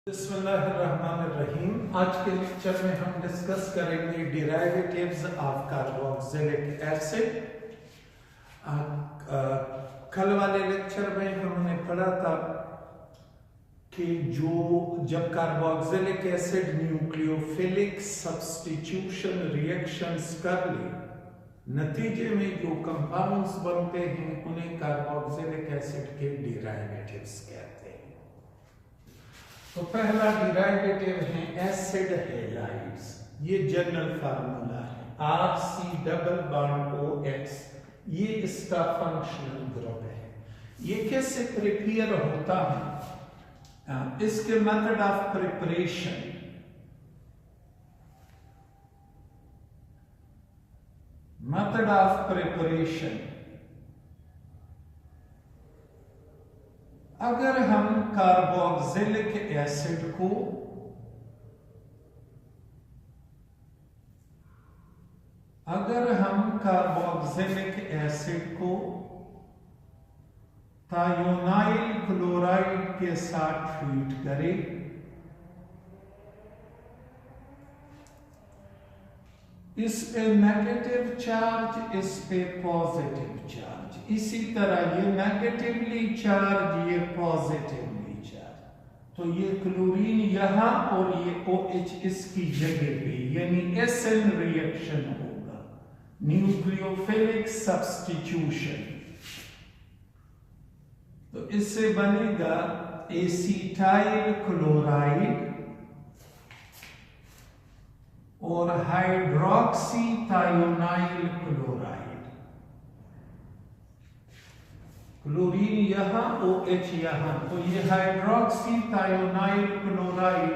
बिस्मिल्लाहिर्रहमानिर्रहीम। आज के लेक्चर में हम डिस्कस करेंगे डिराइवेटिव्स ऑफ कार्बोक्सिलिक एसिड। कल वाले लेक्चर में हमने पढ़ा था कि जब carboxylic acid nucleophilic substitution reactions कर ले, नतीजे में जो कंपाउंड्स बनते हैं उन्हें कार्बोक्सिलिक एसिड के डिराइवेटिव्स कहते हैं। तो पहला डिराइवेटिव है एसिड हैलाइड्स। ये जनरल फार्मूला है RC≡OX। ये इसका फंक्शनल ग्रुप है। ये कैसे प्रिपेयर होता है, इसके method of preparation. Method of preparation, अगर हम कार्बोक्सिलिक एसिड को थायोनाइल क्लोराइड के साथ ट्रीट करें, इस पे नेगेटिव चार्ज, इस पे पॉजिटिव चार्ज, इसी तरह ये नेगेटिवली चार्ज, ये पॉजिटिवली चार्ज, तो ये क्लोरीन यहां और ये OH इसकी जगह पे, यानी SN रिएक्शन होगा, न्यूक्लियोफिलिक सब्स्टिट्यूशन। तो इससे बनेगा एसिटाइल क्लोराइड और हाइड्रोक्सी थायोनाइल क्लोराइड। क्लोरीन यहां, OH यहां, तो ये हाइड्रोक्सी थायोनाइल क्लोराइड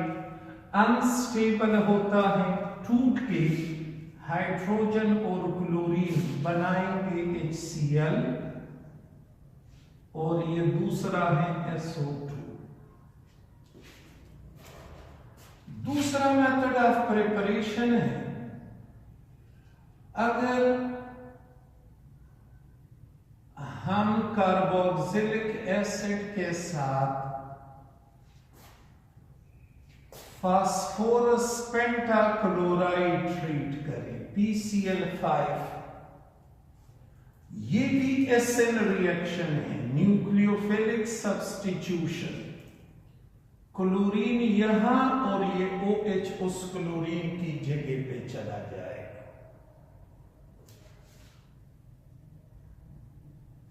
अनस्टेबल होता है, टूट के हाइड्रोजन और क्लोरीन बनाएंगे HCl, और ये दूसरा है SO2। दूसरा मेथड ऑफ प्रिपरेशन है, अगर हम कार्बोक्सिलिक एसिड के साथ फास्फोरस पेंटाक्लोराइड ट्रीट करें, PCl5, ये भी SN रिएक्शन है, न्यूक्लियोफिलिक सब्स्टिट्यूशन। क्लोरीन यहां और ये OH उस क्लोरीन की जगह पे चला जाएगा।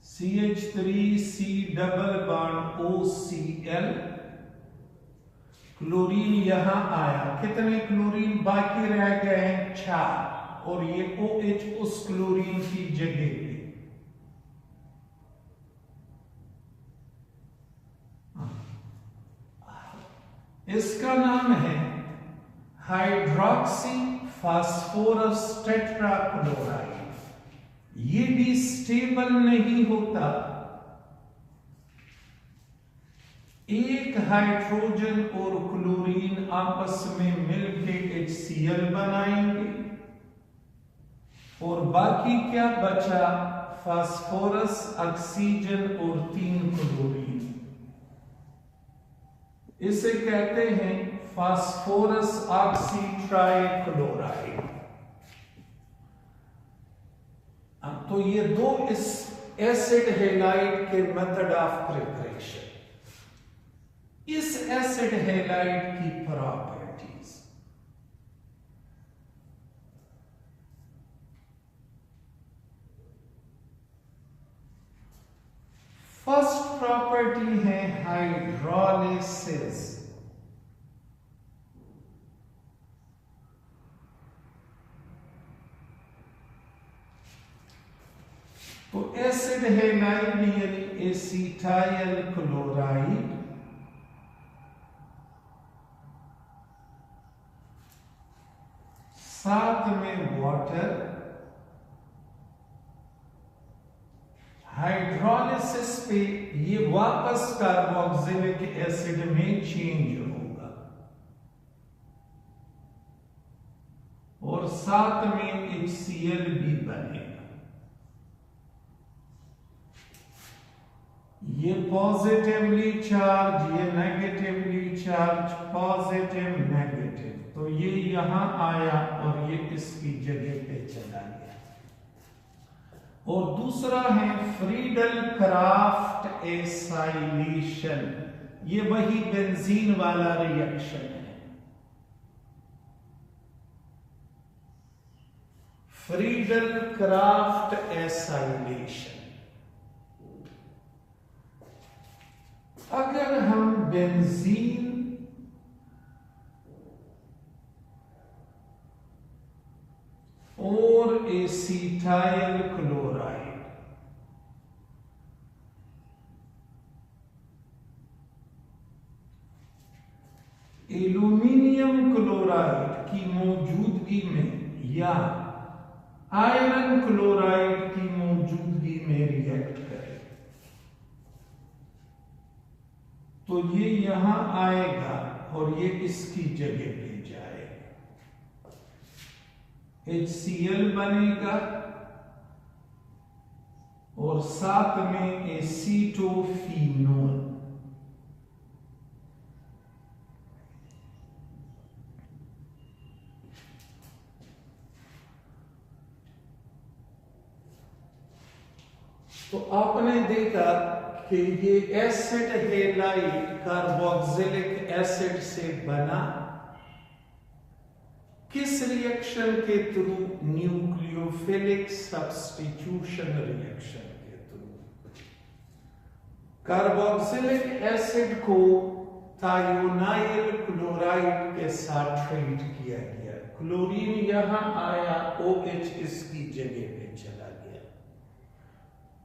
CH3C≡OCl, क्लोरीन यहां आया, कितने क्लोरीन बाकी रह गए हैं? 4, और ये OH उस क्लोरीन की जगह पे। इसका नाम है हाइड्रोक्सी फास्फोरस टेट्राक्लोराइड। ये भी स्टेबल नहीं होता, एक हाइड्रोजन और क्लोरीन आपस में मिलकर HCl बनाएंगे, और बाकी क्या बचा? फास्फोरस, ऑक्सीजन और 3 क्लोरीन। इसे कहते हैं फास्फोरस ऑक्सीट्राइक्लोराइड। तो ये दो इस एसिड हैलाइड के मेथड ऑफ प्रिपरेशन। इस एसिड हैलाइड की प्रॉपर्टीज, फर्स्ट प्रॉपर्टी है हाइड्रोलिसिस। तो एसिड हैलाइड यानी एसिटाइल क्लोराइड साथ में वाटर, हाइड्रोलिसिस पे ये वापस कार्बोक्सिलिक एसिड में चेंज होगा, और साथ में HCl भी बनेगा। ये पॉजिटिवली चार्ज, ये नेगेटिवली चार्ज, पॉजिटिव नेगेटिव, तो ये यहां आया और ये इसकी जगह पे चला गया। और दूसरा है फ्रीडल क्राफ्ट एसाइलेशन, ये वही बेंजीन वाला रिएक्शन है। फ्रीडल क्राफ्ट एसाइलेशन, अगर हम बेंजीन और एसीटाइल क्लोराइड, एल्यूमिनियम क्लोराइड की मौजूदगी में या आयरन क्लोराइड की मौजूदगी में रिएक्ट करे तो ये यहां आएगा और ये इसकी जगह पे जाएगा, HCl बनेगा और साथ में एसीटोफिनोल। तो आपने देखा कि ये एसिड हेलाइड कार्बोक्सिलिक एसिड से बना किस रिएक्शन के थ्रू? न्यूक्लियोफिलिक सब्स्टिट्यूशन रिएक्शन के थ्रू। कार्बोक्सिलिक एसिड को थायोनाइल क्लोराइड के साथ ट्रीट किया गया, क्लोरीन यहां आया, OH इसकी जगह पे चला गया।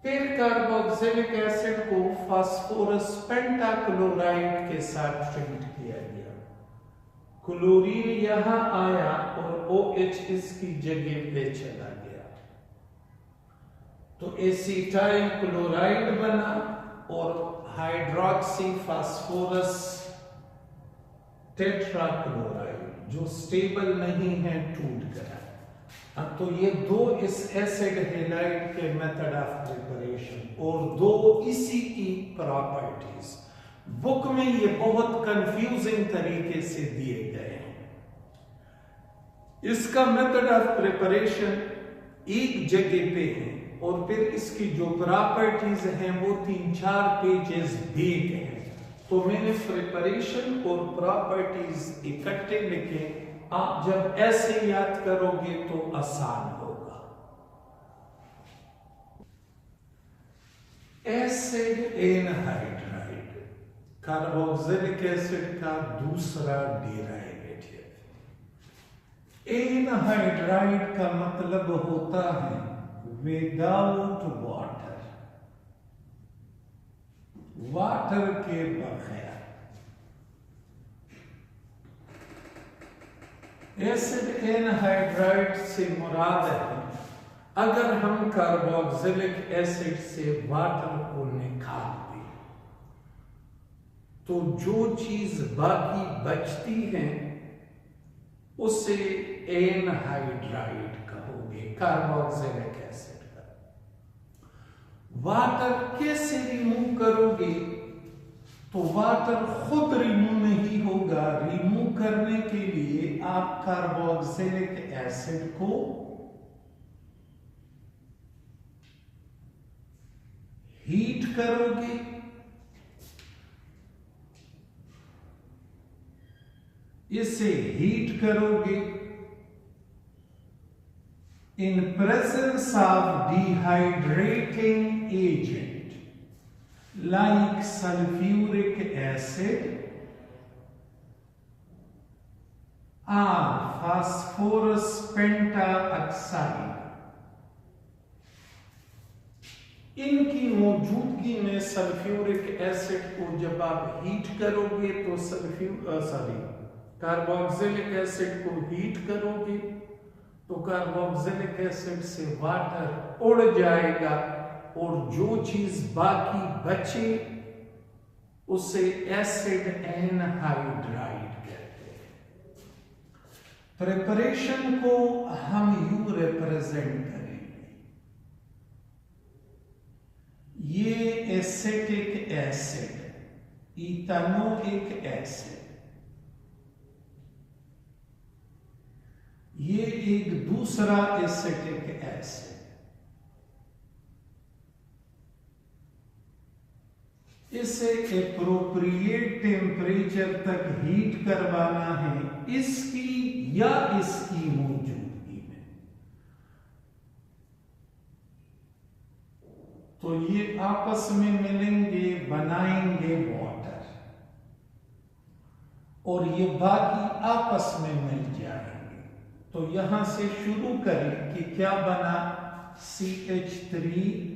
फिर कार्बोक्सिलिक एसिड को फास्फोरस पेंटाक्लोराइड के साथ ट्रीट किया गया, क्लोरीन यहां आया और OH इसकी जगह पे चला गया, तो एसीटाइल क्लोराइड बना और हाइड्रोक्सी फास्फोरस टेट्राक्लोराइड जो स्टेबल नहीं है, टूट गया। तो ये दो इस एसिड हेलाइड के मेथड ऑफ प्रिपरेशन और दो इसी की प्रॉपर्टीज बुक में ये बहुत कंफ्यूजिंग तरीके से दिए गए हैं। इसका मेथड ऑफ प्रिपरेशन एक जगह पे है और फिर इसकी जो प्रॉपर्टीज हैं वो 3-4 पेजेस दिए गए हैं। तो मैंने प्रिपरेशन और प्रॉपर्टीज इकट्ठे लिखे, आप जब ऐसे याद करोगे तो आसान होगा। एसिड एनहाइड्राइड कार्बोक्सिलिक एसिड का दूसरा डेरिवेटिव। एनहाइड्राइड का मतलब होता है विदाउट वाटर, वाटर के बगैर। एसिड एनहाइड्राइड से मुराद है अगर हम कार्बोक्सिलिक एसिड से वाटर को निकाल दें तो जो चीज बाकी बचती है उसे एनहाइड्राइड कहोगे, कार्बोक्सिलिक एसिड का। वाटर कैसे रिमूव करोगे? तो वाटर खुद रिमूव नहीं होगा, रिमूव करने के लिए आप कार्बोक्सिलिक एसिड को हीट करोगे, इसे हीट करोगे in presence of dehydrating agent like sulfuric acid or phosphorus pentaoxide। इनकी मौजूदगी में सल्फ्यूरिक एसिड को जब आप हीट करोगे तो कार्बोक्सिलिक एसिड को हीट करोगे तो कार्बोक्सिलिक एसिड से वाटर उड़ जाएगा और जो चीज बाकी बचे उसे एसिड एनहाइड्राइड कहते हैं। प्रिपरेशन को हम यूं रिप्रेजेंट करेंगे, ये एसिटिक एसिड, इथेनोइक एसिड, ये एक दूसरा एसिटिक एसिड। इसे एप्रोप्रिएट टेम्परेचर तक हीट करवाना है इसकी या इसकी मौजूदगी में। तो ये आपस में मिलेंगे, बनाएंगे वाटर, और ये बाकी आपस में मिल जाएंगे। तो यहां से शुरू करें कि क्या बना, CH3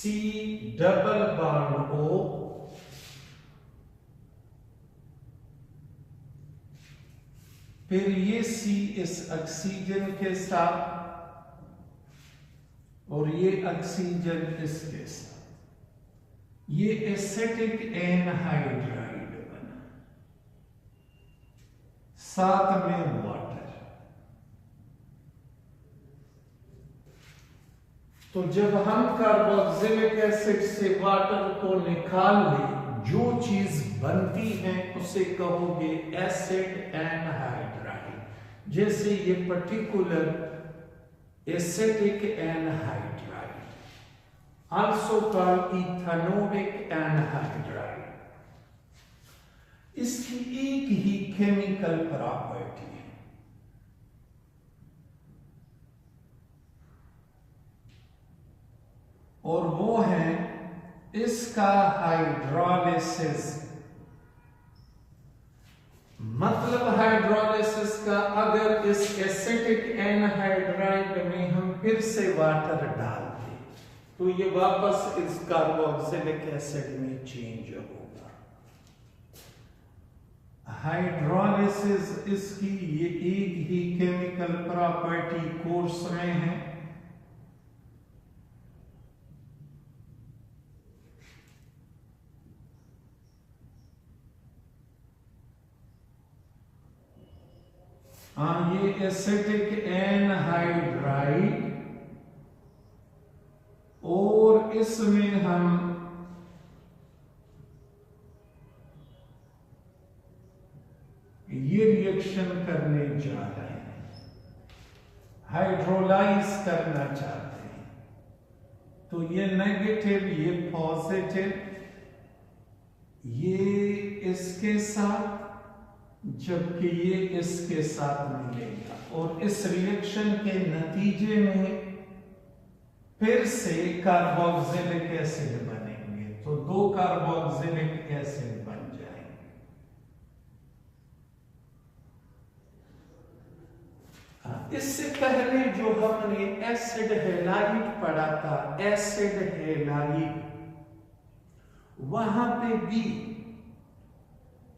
C double bond O, फिर ये C इस ऑक्सीजन के साथ और ये ऑक्सीजन इसके साथ, ये एसिटिक एनहाइड्राइड बना, साथ में वाटर। तो जब हम कार्बोक्सिलिक एसिड से वाटर को निकाल लें, जो चीज बनती है उसे कहोगे एसिड एनहाइड्राइड। जैसे ये particular acetic anhydride, also called ethanoic anhydride, इसकी एक ही केमिकल प्रॉपर्टी है, और वो है इसका हाइड्रोलिसिस। मतलब हाइड्रोलिसिस का, अगर इस एसिटिक एनहाइड्राइड में हम फिर से वाटर डाल दें तो ये वापस इस कार्बोक्सिलिक एसिड में चेंज होगा। हाइड्रोलिसिस इसकी ये एक ही केमिकल प्रॉपर्टी कोर्स में है। ये एसिटिक एनहाइड्राइड, और इसमें हम ये रिएक्शन करने जा रहे हैं, हाइड्रोलाइज करना चाहते हैं। तो ये नेगेटिव, ये पॉजिटिव, ये इसके साथ, जबकि ये इसके साथ मिलेगा, और इस रिएक्शन के नतीजे में फिर से कार्बोक्सिलिक एसिड बनेंगे। तो 2 कार्बोक्सिलिक एसिड बन जाएंगे। इससे पहले जो हमने एसिड हैलाइड पढ़ा था, एसिड हैलाइड, वहां पे भी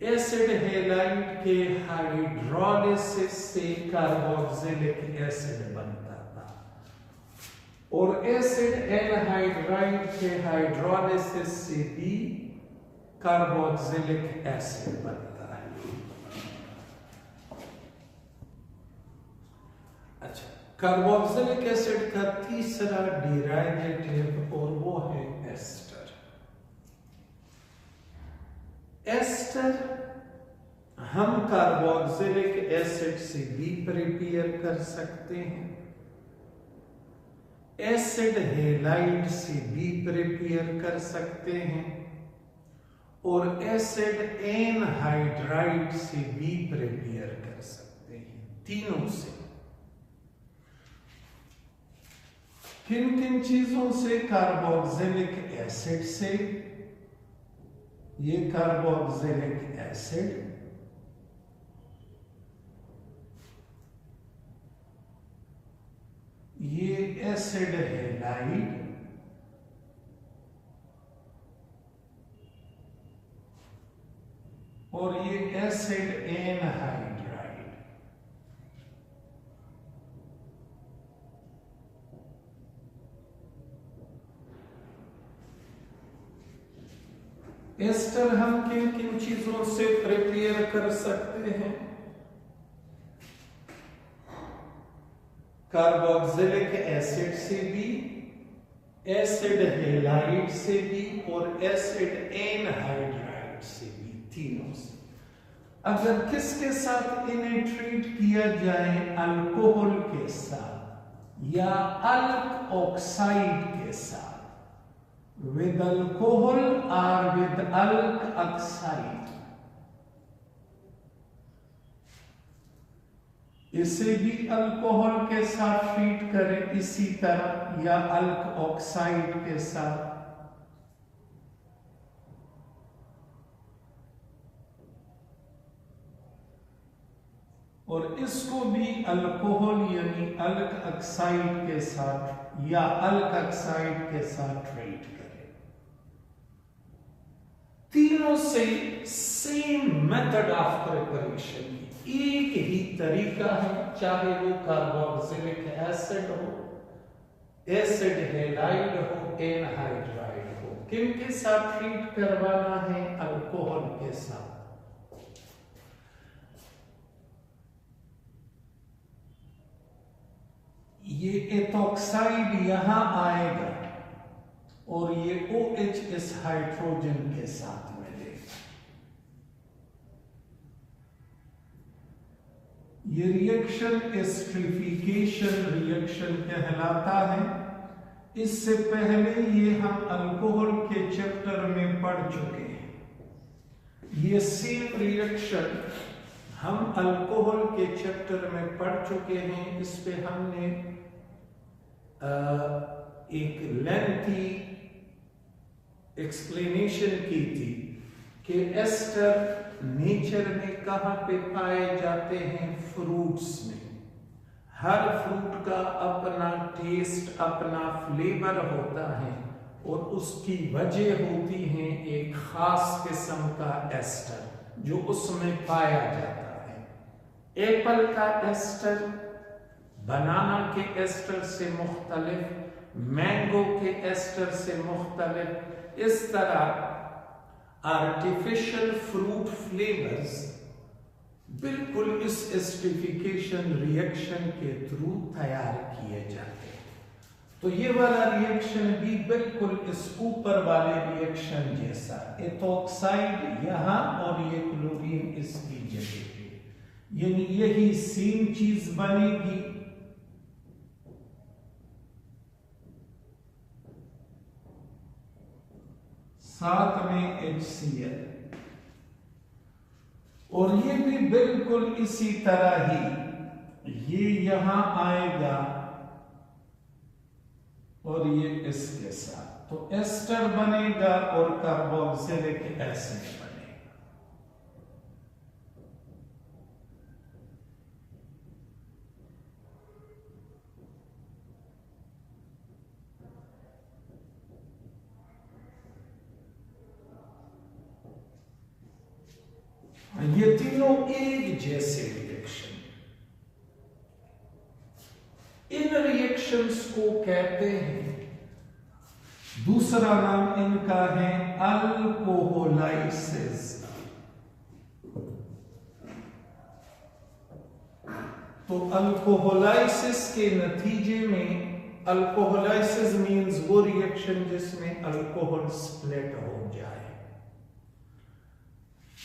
एसिड हैलाइड के हाइड्रोलिसिस से कार्बोक्सिलिक एसिड बनता था, और एसिड एनहाइड्राइड के हाइड्रोलिसिस से भी कार्बोक्सिलिक एसिड बनता है। अच्छा, कार्बोक्सिलिक एसिड का तीसरा डेरिवेटिव, और वो है एस्टर। एस्टर हम कार्बोक्सिलिक एसिड से भी प्रिपेयर कर सकते हैं, एसिड हैलाइड से भी प्रिपेयर कर सकते हैं, और एसिड एनहाइड्राइड से भी प्रिपेयर कर सकते हैं। तीनों से। किन किन चीजों से? कार्बोक्सिलिक एसिड से, ये कार्बोक्सिलिक एसिड, ये एसिड हैलाइड, और ये एसिड एनहाइड्राइड। एस्टर हम किन किन चीजों से प्रिपेयर कर सकते हैं? कार्बोक्सिलिक एसिड से भी, एसिड हेलाइड से भी और एसिड एनहाइड्राइड से भी, तीनों से। अगर किसके साथ इन्हें ट्रीट किया जाए, अल्कोहल के साथ या अल्क ऑक्साइड के साथ, विद अल्कोहल और विद अल्क ऑक्साइड, इसे भी अल्कोहल के साथ ट्रीट करें इसी तरह या अल्क ऑक्साइड के साथ, और इसको भी अल्कोहल यानी अल्क ऑक्साइड के साथ या अल्क ऑक्साइड के साथ ट्रीट करें। तीनों से सेम मेथड ऑफ प्रिपरेशन, एक ही तरीका है, चाहे वो कार्बोक्सिलिक एसिड हो, एसिड हेलाइड हो, एनहाइड्राइड हो। किनके साथ ट्रीट करवाना है? अल्कोहल के साथ। ये एथॉक्साइड यहां आएगा और ये OH इस हाइड्रोजन के साथ मिलेगा। ये रिएक्शन एस्टरिफिकेशन रिएक्शन कहलाता है। इससे पहले ये हम अल्कोहल के चैप्टर में पढ़ चुके हैं। ये सेम रिएक्शन हम अल्कोहल के चैप्टर में पढ़ चुके हैं। इस पे हमने एक लेंथी एक्सप्लेनेशन की थी कि एस्टर नेचर में कहां पे पाए जाते हैं? फ्रूट्स में। हर फ्रूट का अपना टेस्ट, अपना फ्लेवर होता है और उसकी वजह होती है एक खास किस्म का एस्टर जो उसमें पाया जाता है। एप्पल का एस्टर बनाना के एस्टर से मुख्तलिफ, मैंगो के एस्टर से मुख्तलिफ। इस तरह आर्टिफिशियल फ्रूट फ्लेवर्स बिल्कुल इस एस्टरिफिकेशन रिएक्शन के थ्रू तैयार किए जाते हैं। तो ये वाला रिएक्शन भी बिल्कुल इस ऊपर वाले रिएक्शन जैसा, एथॉक्साइड यहां और ये क्लोरीन इसकी जगह पे, यानी यही सेम चीज बनेगी। साथ में HCl, और ये भी बिल्कुल इसी तरह ही ये यहां आएगा और ये इसके साथ, तो एस्टर बनेगा और कार्बोक्सिलिक एसिड बनेगा। ये तीनों एक जैसे रिएक्शन, इन रिएक्शंस को कहते हैं, दूसरा नाम इनका है अल्कोहोलाइसिस। तो अल्कोहोलाइसिस के नतीजे में, अल्कोहोलाइसिस मींस वो रिएक्शन जिसमें अल्कोहल स्प्लिट हो जाए।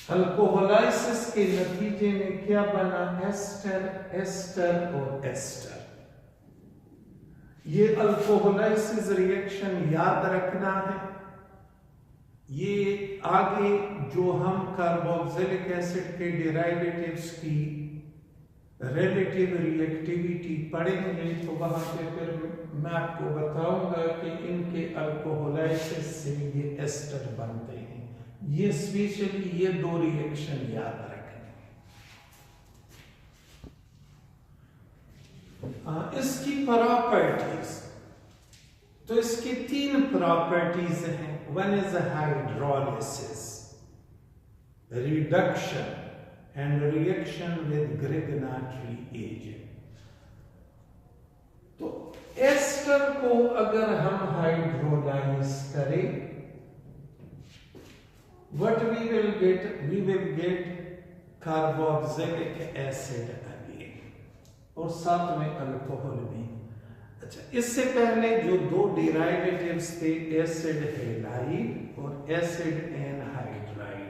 अल्कोहोलाइसिस के नतीजे में क्या बना? एस्टर, एस्टर और एस्टर। ये अल्कोहोलाइसिस रिएक्शन याद रखना है। ये आगे जो हम कार्बोक्सिलिक एसिड के डेरिवेटिव्स की रिलेटिव रिएक्टिविटी पढ़ेंगे तो वहां पे फिर मैं आपको बताऊंगा कि इनके अल्कोहोलाइसिस से ये एस्टर बनते हैं। ये स्पेशली ये दो रिएक्शन याद रखें। इसकी प्रॉपर्टीज, तो इसकी तीन प्रॉपर्टीज हैं। One is hydrolysis, reduction and reaction with Grignard agent. तो एस्टर को अगर हम हाइड्रोलाइज करें, what we will get carboxylic acid again, और साथ में अल्कोहल भी। अच्छा, इससे पहले जो दो डेराइवेटिव्स थे एसिड हैलाइड और एसिड एनहाइड्राइड,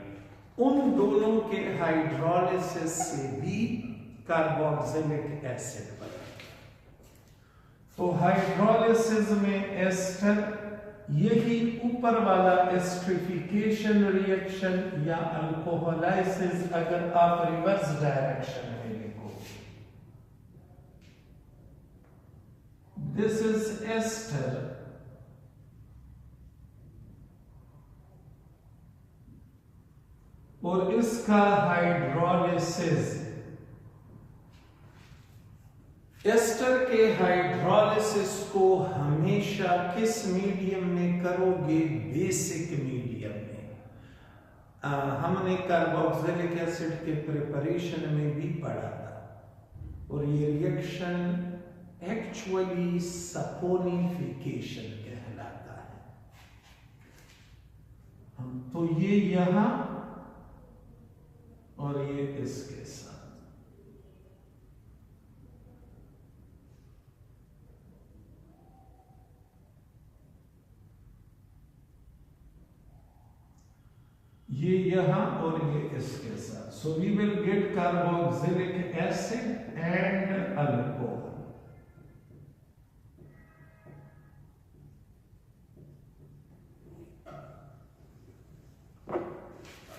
उन दोनों के हाइड्रोलिसिस से भी कार्बोक्सिलिक एसिड बना। तो हाइड्रोलिसिस में एस्टर, यही ऊपर वाला एस्ट्रिफिकेशन रिएक्शन या अल्कोहलाइसिस अगर आप रिवर्स डायरेक्शन में लिखो, दिस इज एस्टर और इसका हाइड्रोलिसिस, एस्टर के हाइड्रोलिसिस को हमेशा किस मीडियम में करोगे? बेसिक मीडियम में। हमने कार्बोक्सिलिक एसिड के प्रिपरेशन में भी पढ़ा था, और ये रिएक्शन एक्चुअली सपोनिफिकेशन कहलाता है। तो ये यहां और ये इसके साथ, ये यहां और ये इसके साथ। So we will get carboxylic acid and alcohol.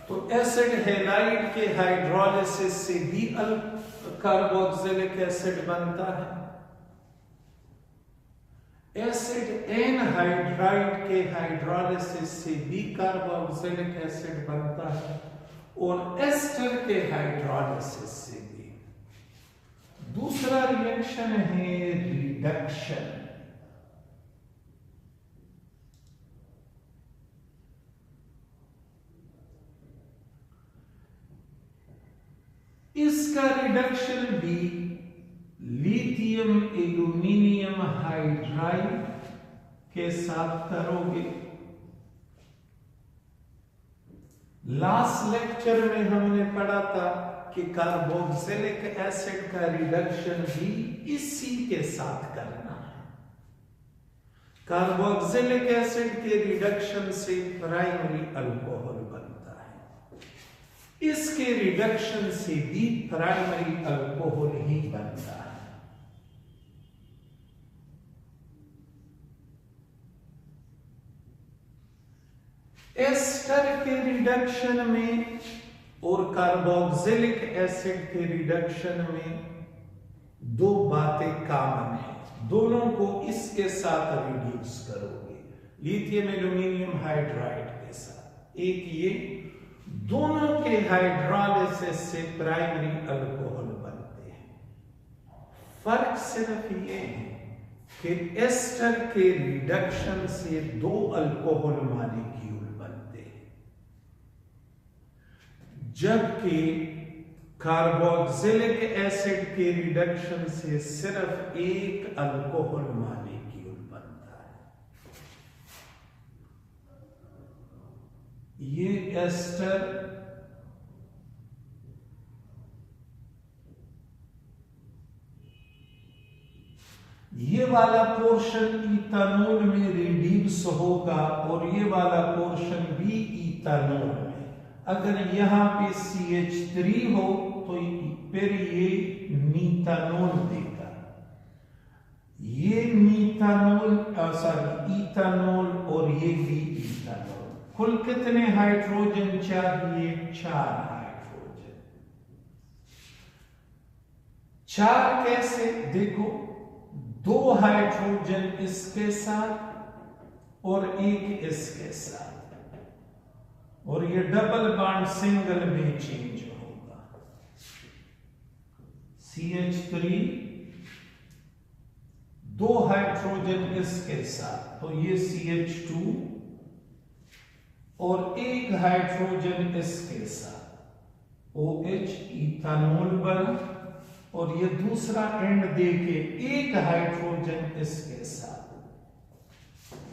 तो एसिड हैलाइड के हाइड्रोलिसिस से भी कार्बोक्सिलिक एसिड बनता है। एसिड एनहाइड्राइड के हाइड्रोलिसिस से भी कार्बोक्सिलिक एसिड बनता है, और एस्टर के हाइड्रोलिसिस से भी। दूसरा रिएक्शन है रिडक्शन। इसका रिडक्शन भी लिथियम एल्यूमिनियम हाइड्राइड के साथ करोगे। लास्ट लेक्चर में हमने पढ़ा था कि कार्बोक्सिलिक एसिड का रिडक्शन भी इसी के साथ करना है। कार्बोक्सिलिक एसिड के रिडक्शन से प्राइमरी अल्कोहल बनता है, इसके रिडक्शन से भी प्राइमरी अल्कोहल ही बनता है। एस्टर के रिडक्शन में और कार्बोक्सिलिक एसिड के रिडक्शन में दो बातें कॉमन है, दोनों को इसके साथ रिड्यूस करोगे, लिथियम एल्यूमिनियम हाइड्राइड के साथ। एक ये, दोनों के हाइड्रोलिसिस से प्राइमरी अल्कोहल बनते हैं। फर्क सिर्फ ये है कि एस्टर के रिडक्शन से दो अल्कोहल मॉलिक्यूल बनते हैं, जबकि कार्बोक्सिलिक एसिड के रिडक्शन से सिर्फ एक अल्कोहल मॉलिक्यूल बनता है। ये एस्टर ये वाला पोर्शन इथानॉल में रिड्यूस होगा और ये वाला पोर्शन भी इथानॉल में। अगर यहां पे CH3 हो तो फिर ये मीथानॉल देगा। ये मीथानॉल इथानॉल और ये भी इथानॉल। कुल कितने हाइड्रोजन चाहिए? 4 हाइड्रोजन। 4 कैसे? देखो, 2 हाइड्रोजन इसके साथ और एक इसके साथ, और ये डबल बॉन्ड सिंगल में चेंज होगा। CH3, 2 हाइड्रोजन इसके साथ, तो ये CH2 और एक हाइड्रोजन इसके साथ OH, इथानॉल बना, और ये दूसरा एंड देके एक हाइड्रोजन इसके साथ,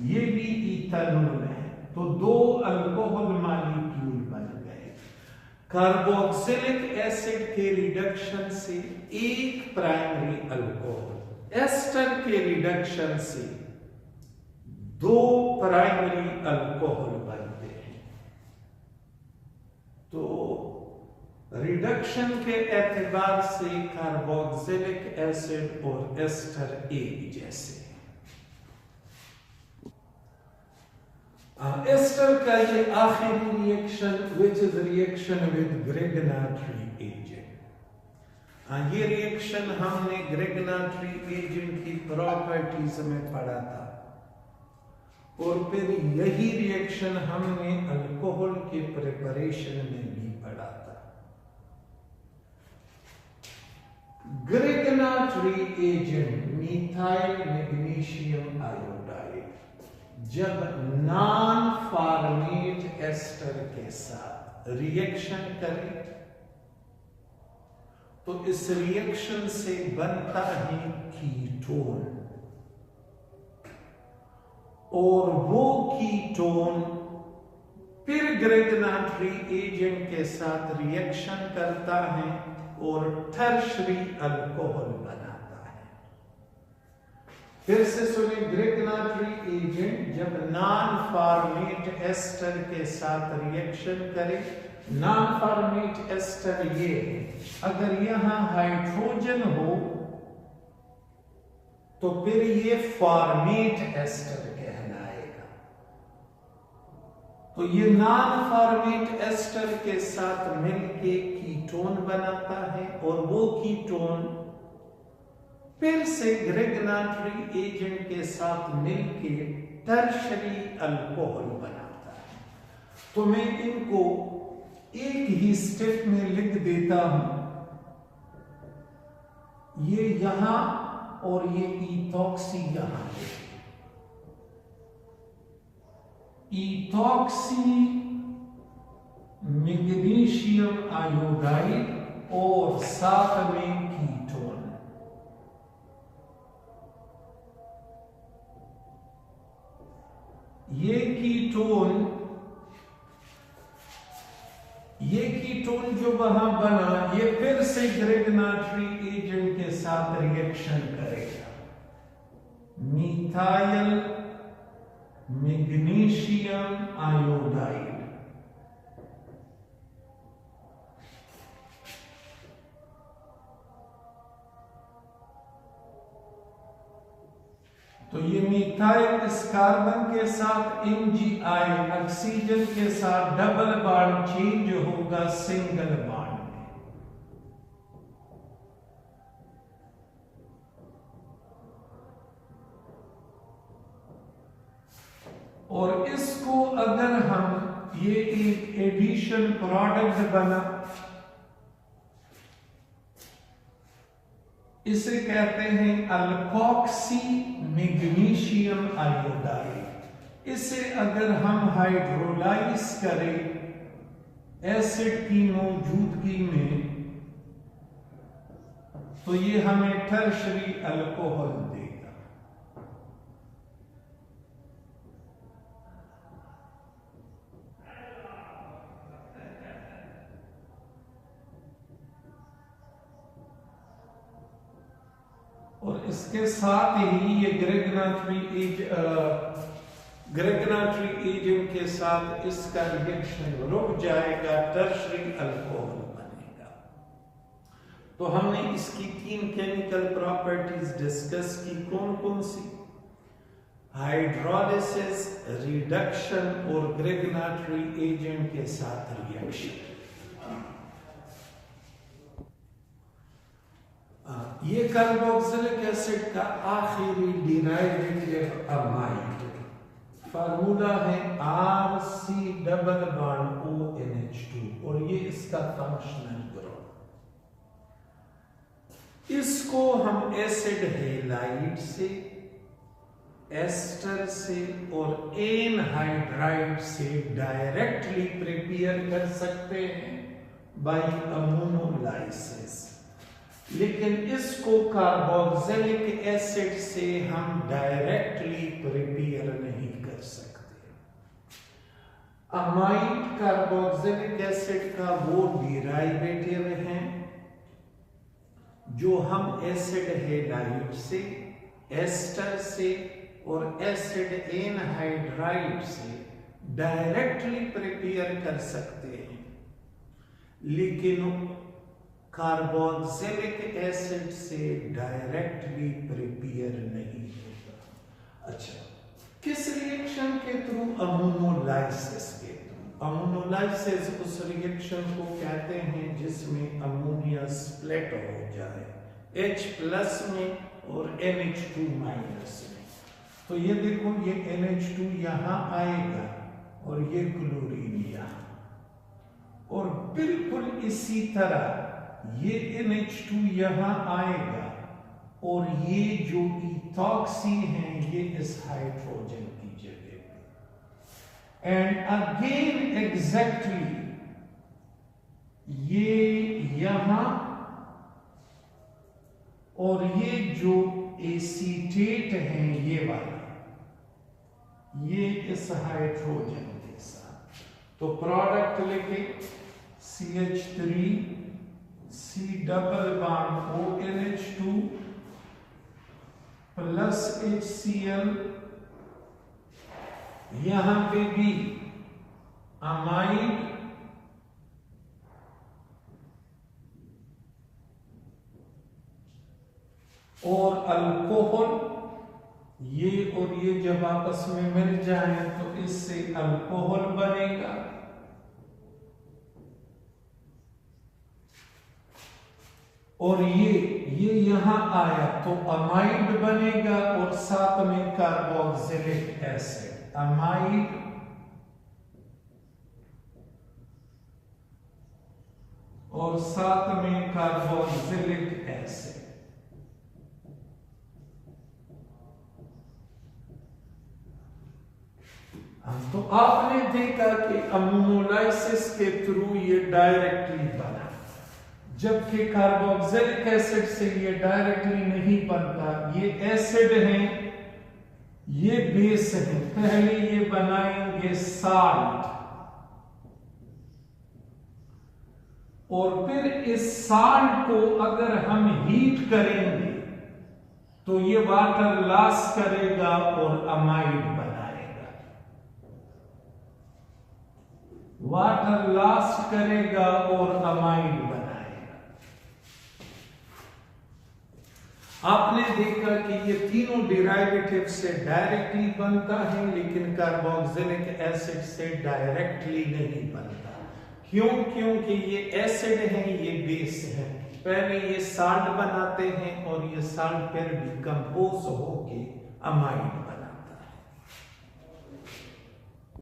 ये भी इथानॉल है, तो 2 अल्कोहल मॉलिक्यूल बन गए। कार्बोक्सिलिक एसिड के रिडक्शन से एक प्राइमरी अल्कोहल, एस्टर के रिडक्शन से दो प्राइमरी अल्कोहल बनते हैं। तो रिडक्शन के एतबार से कार्बोक्सिलिक एसिड और एस्टर एक जैसे हैं। एस्टर का ये आखिरी reaction which is reaction with Grignard agent. ये रिएक्शन हमने ग्रेगनाट्री एजेंट की प्रॉपर्टीज में पढ़ा था और फिर यही रिएक्शन हमने अल्कोहल के प्रिपरेशन में भी पढ़ा था। ग्रेगनाट्री एजेंट मिथाइल मैग्नीशियम आयोडाइड जब नॉन फॉर्मेट एस्टर के साथ रिएक्शन करे तो इस रिएक्शन से बनता है कीटोन और वो कीटोन फिर ग्रेगनाट्री एजेंट के साथ रिएक्शन करता है और टर्शरी अल्कोहल बनाता है। फिर से सुनिए, ग्रेगनाट्री एजेंट जब नॉन फॉर्मेट एस्टर के साथ रिएक्शन करे, नॉन फॉर्मेट एस्टर ये अगर यहां हाइड्रोजन हो तो फिर ये फॉर्मेट एस्टर कहलाएगा। तो ये नॉन फॉर्मेट एस्टर के साथ मिलके कीटोन बनाता है और वो कीटोन फिर से ग्रेगनाट्री एजेंट के साथ मिलके टर्शरी अल्कोहल बनाता है। तो मैं इनको एक ही स्टेप में लिख देता हूं, ये यहां और ये इथॉक्सी यहां है। इथॉक्सी मैग्नीशियम आयोडाइड और साथ में कीटोन। ये कीटोन जो वहां बना ये फिर से ग्रेगनाट्री एजेंट के साथ रिएक्शन करेगा। मिथाइल मैग्नीशियम आयोडाइड तो ये मिथाइल इस कार्बन के साथ MgI ऑक्सीजन के साथ डबल बॉन्ड चेंज होगा सिंगल बॉन्ड में। और इसको अगर हम ये एक एडिशन प्रोडक्ट बना, इसे कहते हैं अल्कोक्सी मैग्नीशियम आयोडाइड। इसे अगर हम हाइड्रोलाइज करें एसिड की मौजूदगी में तो ये हमें टर्शरी अल्कोहल देगा। और इसके साथ ही ये ग्रेगनाट्री एजेंट के साथ इसका रिएक्शन रुक जाएगा, टर्शरी अल्कोहल बनेगा। तो हमने इसकी 3 केमिकल प्रॉपर्टीज डिस्कस की। कौन कौन सी? हाइड्रोलिसिस, रिडक्शन और ग्रेगनाट्री एजेंट के साथ रिएक्शन। ये कार्बोक्सिलिक एसिड का आखिरी डिराइवेटिव अमाइड, फार्मूला है RC डबल बॉन्ड ONH2 और ये इसका फंक्शनल ग्रुप। इसको हम एसिड हैलाइड से, एस्टर से और एनहाइड्राइड से डायरेक्टली प्रिपेयर कर सकते हैं बाय अमोनोलाइसिस, लेकिन इसको कार्बोक्सिलिक एसिड से हम डायरेक्टली प्रिपेयर नहीं कर सकते। अमाइड कार्बोक्सिलिक एसिड का वो डिराइवेटिव है जो हम एसिड हैलाइड से, एस्टर से और एसिड एनहाइड्राइड से डायरेक्टली प्रिपेयर कर सकते हैं, लेकिन कार्बोक्सिलिक एसिड से डायरेक्टली प्रिपेयर नहीं होगा। अच्छा, किस रिएक्शन के थ्रू? अमोनोलाइसिस के थ्रू। अमोनोलाइसिस उस रिएक्शन को कहते हैं जिसमें अमोनिया स्प्लिट हो जाए H+ में और NH2- में। तो ये देखो, ये NH2 यहां आएगा और ये क्लोरीन यहां, और बिल्कुल इसी तरह ये NH2 यहां आएगा और ये जो इथॉक्सी है ये इस हाइड्रोजन की जगह पे। एंड अगेन एग्जैक्टली ये यहां और ये जो एसीटेट है ये वाला, ये इस हाइड्रोजन के साथ, तो प्रोडक्ट लिखे CH3 C double bond ONH2 plus HCl, यहां पे भी अमाइड और अल्कोहल, ये और ये जब आपस में मिल जाए तो इससे अल्कोहल बनेगा, और ये यहां आया तो अमाइड बनेगा और साथ में कार्बोक्सिलिक एसिड, अमाइड और साथ में कार्बोक्सिलिक एसिड। तो आपने देखा कि अमोनोलाइसिस के थ्रू ये डायरेक्टली बना, जबकि कार्बोक्सिलिक एसिड से ये डायरेक्टली नहीं बनता। ये एसिड है, ये बेस है, पहले ये बनाएंगे साल्ट और फिर इस साल्ट को अगर हम हीट करेंगे तो ये वाटर लॉस करेगा और अमाइड बनाएगा, वाटर लॉस करेगा और अमाइड बनाएगा। आपने देखा कि ये तीनों डेरिवेटिव से डायरेक्टली बनता है, लेकिन कार्बोक्सिलिक एसिड से डायरेक्टली नहीं बनता। क्यों? क्योंकि ये एसिड है, ये बेस है, पहले ये साल्ट बनाते हैं और ये साल्ट फिर डिकम्पोज होके अमाइड